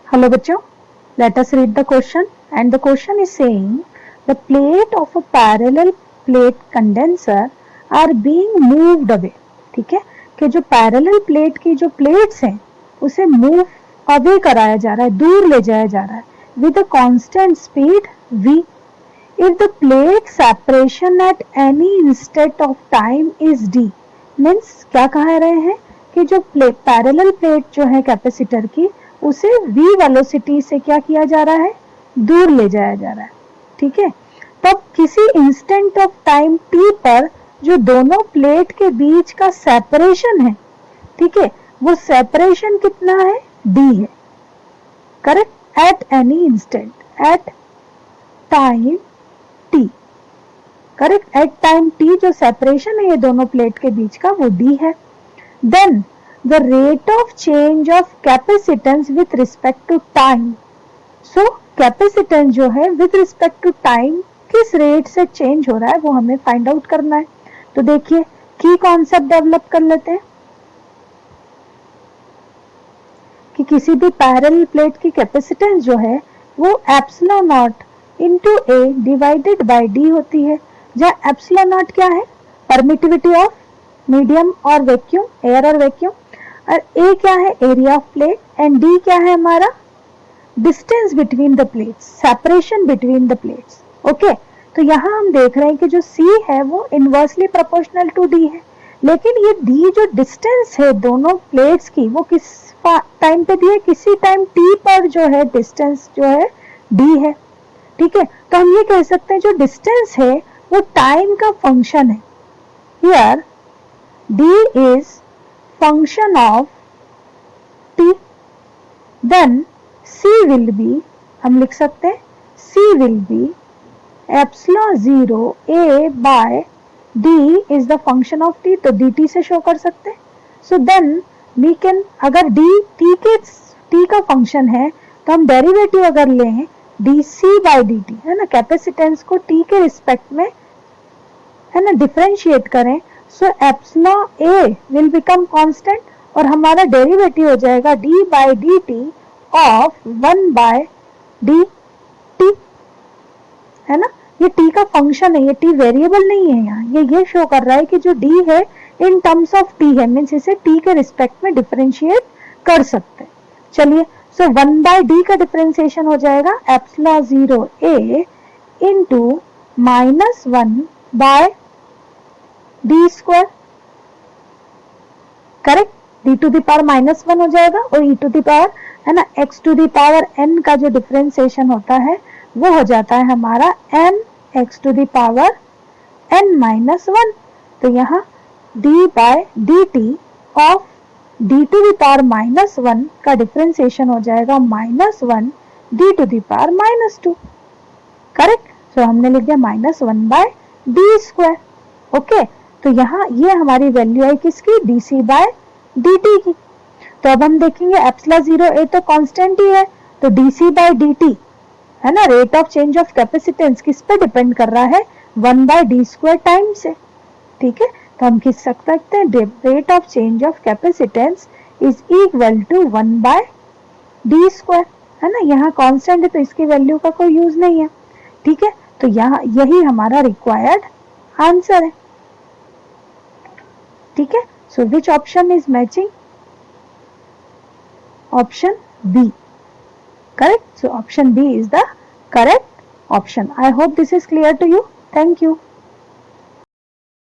Hello bachcho, let us read the question, and the question is saying the plate of a parallel plate condenser are being moved away. ठीक है कि जो parallel plate की जो plates हैं उसे move away कराया जा रहा है, दूर ले जाया जा रहा है with a constant speed v. If the plate separation at any instant of time is d, means क्या कह रहे हैं कि जो पैरेलल प्लेट जो है कैपेसिटर की उसे v वेलोसिटी से क्या किया जा रहा है, दूर ले जाया जा रहा है. ठीक है, तब किसी इंस्टेंट ऑफ टाइम t पर जो दोनों प्लेट के बीच का सेपरेशन है, ठीक है, वो सेपरेशन कितना है, d है. Correct, at any instant, at time t. Correct, at time t जो सेपरेशन है ये दोनों प्लेट के बीच का वो d है. Then the rate of change of capacitance with respect to time. So capacitance जो है with respect to time किस रेट से चेंज हो रहा है वो हमें फाइंड आउट करना है. तो देखिए की कॉन्सेप्ट डेवलप कर लेते हैं कि किसी भी पैरेलल प्लेट की कैपेसिटेंस जो है वो epsilon not into A divided by D होती है, जहाँ एप्सिलॉन नॉट क्या है, परमिटिविटी ऑफ मीडियम और वैक्यूम, एयर और वैक्यूम, और ए क्या है, area of plate, and D क्या है हमारा, distance between the plates, separation between the plates. Okay, तो यहाँ हम देख रहे हैं कि जो सी है वो इनवर्सली प्रोपोर्शनल टू डी है, लेकिन ये डी जो डिस्टेंस है दोनों प्लेट्स की वो किस टाइम पे दी है, किसी टाइम टी पर जो है डिस्टेंस जो है डी है. ठीक है, तो हम ये कह सकते हैं जो डिस्टेंस है वो टाइम का फंक्शन है. Here D is function of t, then c will be, हम लिख सकते हैं c will be epsilon 0 a by d is the function of t, तो dt से शो कर सकते हैं. so then we can, अगर d t का फंक्शन है तो हम डेरिवेटिव अगर लें dc by dt है ना, कैपेसिटेंस को t के रिस्पेक्ट में है ना डिफरेंशिएट करें, so epsilon a will become constant और हमारा डेरिवेटिव हो जाएगा d by dt of 1 by dt, है ना. ये t का फंक्शन है, ये t वेरिएबल नहीं है यहाँ, ये शो कर रहा है कि जो d है इन टर्म्स ऑफ t है, मीन्स इसे t के रिस्पेक्ट में डिफरेंशिएट कर सकते हैं. चलिए, so 1 by d का डिफरेंशिएशन हो जाएगा epsilon 0 a into -1 by D square. Correct, D to the power -1 हो जाएगा और ई टू द पावर है ना x to the power n का जो डिफरेंशिएशन होता है वो हो जाता है हमारा n x to the power n-1. तो यहाँ d by dt of d to the power -1 का डिफरेंशिएशन हो जाएगा -1 d to the power -2. Correct, तो हमने लिख दिया -1 बाय डी स्क्वायर. ओके, तो यहाँ ये हमारी वैल्यू है किसकी, dc बाय dt की. तो अब हम देखेंगे एप्सिलॉन 0 a तो कांस्टेंट ही है, तो dc बाय dt है ना, rate of change of capacitance किस पे डिपेंड कर रहा है, 1 बाय डी स्क्वायर टाइम से. ठीक है, तो हम किस सकते हैं, rate of change of capacitance is equal to 1 by D square, है ना. यहाँ कांस्टेंट है तो इसकी वैल्यू का कोई यूज नहीं है. ठीक है, तो यहाँ यही हमारा रिक्वायर्ड आंसर है. ठीक है, so which option is matching, option B. Correct, so option B is the correct option. I hope this is clear to you. Thank you.